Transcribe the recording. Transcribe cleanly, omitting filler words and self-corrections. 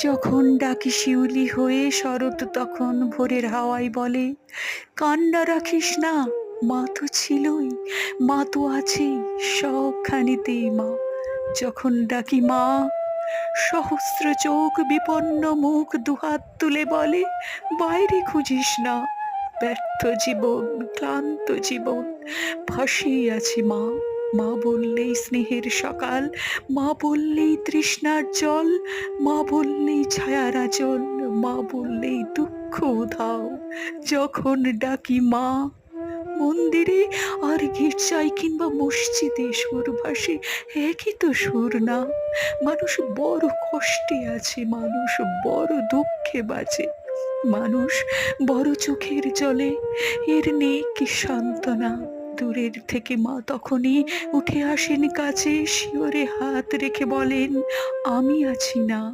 যখন ডাকি শিউলি হয়ে শরৎ তখন ভোরের হাওয়ায় বলে, কান্না রাখিস না, মা তো ছিলই, মা তো আছেই, সবখানিতেই মা। যখন ডাকি মা, সহস্র চোখ বিপন্ন মুখ দুহাত তুলে বলে, বাইরে খুঁজিস না, ব্যর্থ জীবন, ক্লান্ত জীবন, ভাসিয়ে আছি মা। মা বললেই স্নেহের সকাল, মা বললেই তৃষ্ণার জল, মা বললেই ছায়ার আঁচল, মা বললেই দুঃখ উধাও। যখন ডাকি মা, মন্দিরে আর গির্জায় কিংবা মসজিদে সুর ভাসে, একই তো সুর না? মানুষ বড় কষ্টে আছে, মানুষ বড় দুঃখে বাঁচে, মানুষ বড় চোখের জলে, এর নেই কি সান্ত্বনা? দূরের থেকে মা তখনই উঠে আসেন কাছে, শিয়রে হাত রেখে বলেন, আমি আছি না।